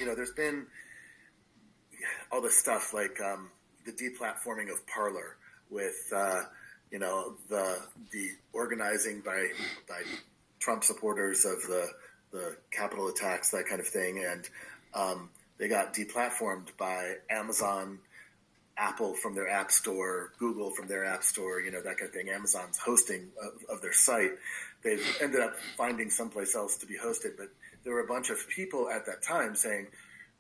there's been all this stuff like the deplatforming of Parler with, the organizing by Trump supporters of the Capitol attacks, that kind of thing. And they got deplatformed by Amazon, Apple from their app store, Google from their app store, that kind of thing. Amazon's hosting of their site. They've ended up finding someplace else to be hosted, but there were a bunch of people at that time saying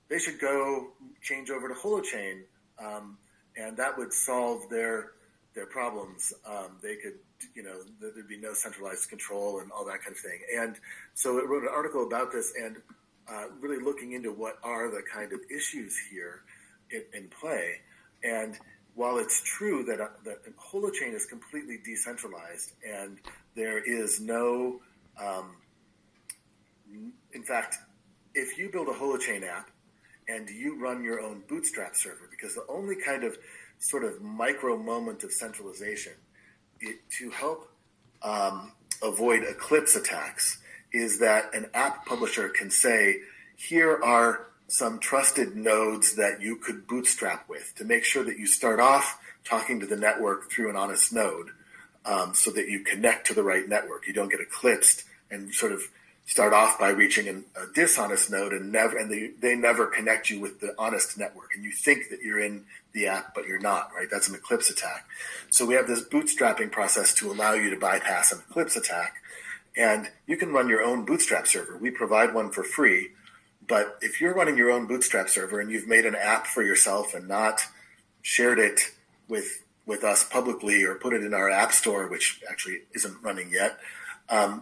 they should go change over to Holochain, and that would solve their problems. They could, there'd be no centralized control and all that kind of thing. And so it wrote an article about this and really looking into what are the kind of issues here in play. And while it's true that Holochain is completely decentralized and there is no, in fact, if you build a Holochain app and you run your own bootstrap server, because the only kind of sort of micro moment of centralization to help avoid eclipse attacks is that an app publisher can say, here are some trusted nodes that you could bootstrap with to make sure that you start off talking to the network through an honest node, so that you connect to the right network. You don't get eclipsed and sort of start off by reaching a dishonest node and they never connect you with the honest network. And you think that you're in the app, but you're not, right? That's an eclipse attack. So we have this bootstrapping process to allow you to bypass an eclipse attack. And you can run your own bootstrap server. We provide one for free. But if you're running your own bootstrap server and you've made an app for yourself and not shared it with us publicly or put it in our app store, which actually isn't running yet,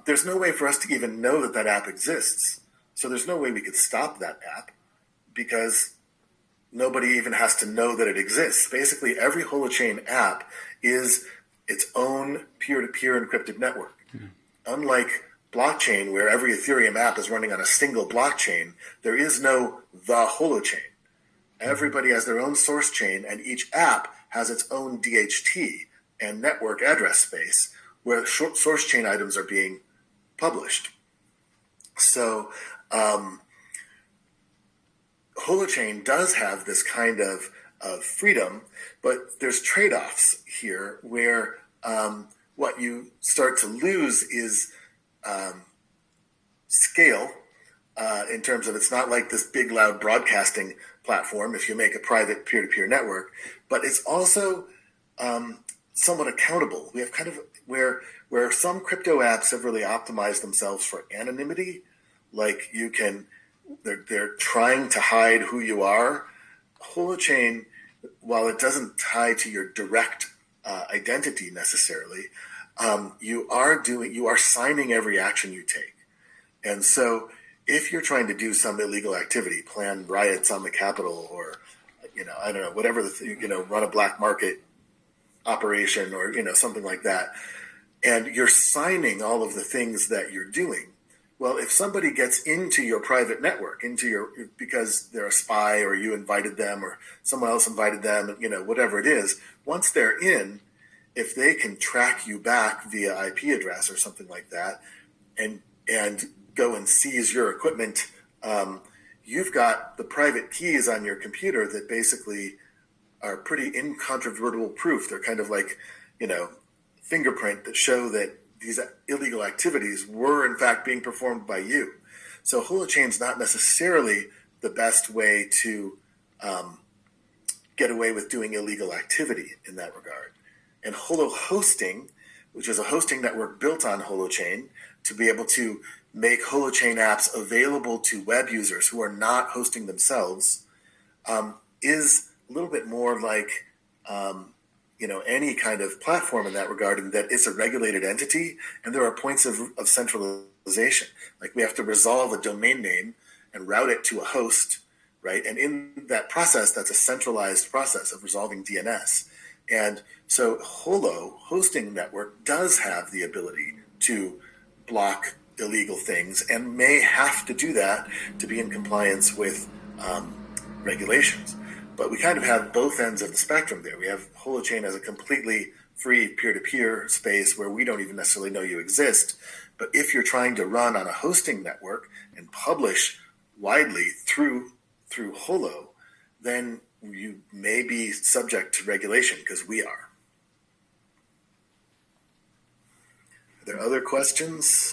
there's no way for us to even know that app exists. So there's no way we could stop that app because nobody even has to know that it exists. Basically, every Holochain app is its own peer-to-peer encrypted network. Mm-hmm. Unlike blockchain, where every Ethereum app is running on a single blockchain, there is no the Holochain. Everybody has their own source chain, and each app has its own DHT and network address space where source chain items are being published. So Holochain does have this kind of freedom, but there's trade-offs here where what you start to lose is scale in terms of it's not like this big, loud broadcasting platform if you make a private peer-to-peer network, but it's also somewhat accountable. We have kind of where some crypto apps have really optimized themselves for anonymity, like they're trying to hide who you are. Holochain, while it doesn't tie to your direct identity necessarily, you are signing every action you take. And so if you're trying to do some illegal activity, plan riots on the Capitol or, I don't know, whatever, run a black market operation or, something like that, and you're signing all of the things that you're doing, well, if somebody gets into your private network, because they're a spy or you invited them or someone else invited them, whatever it is, once they're in, if they can track you back via IP address or something like that and go and seize your equipment, you've got the private keys on your computer that basically are pretty incontrovertible proof. They're kind of like, fingerprint that show that these illegal activities were in fact being performed by you. So Holochain's not necessarily the best way to get away with doing illegal activity in that regard. And Holo Hosting, which is a hosting network built on Holochain to be able to make Holochain apps available to web users who are not hosting themselves, is a little bit more like any kind of platform in that regard, in that it's a regulated entity and there are points of centralization. Like we have to resolve a domain name and route it to a host, right? And in that process, that's a centralized process of resolving DNS. And so Holo Hosting Network does have the ability to block illegal things and may have to do that to be in compliance with regulations. But we kind of have both ends of the spectrum there. We have Holochain as a completely free peer-to-peer space where we don't even necessarily know you exist. But if you're trying to run on a hosting network and publish widely through through Holo, then you may be subject to regulation, because we are. Are there other questions?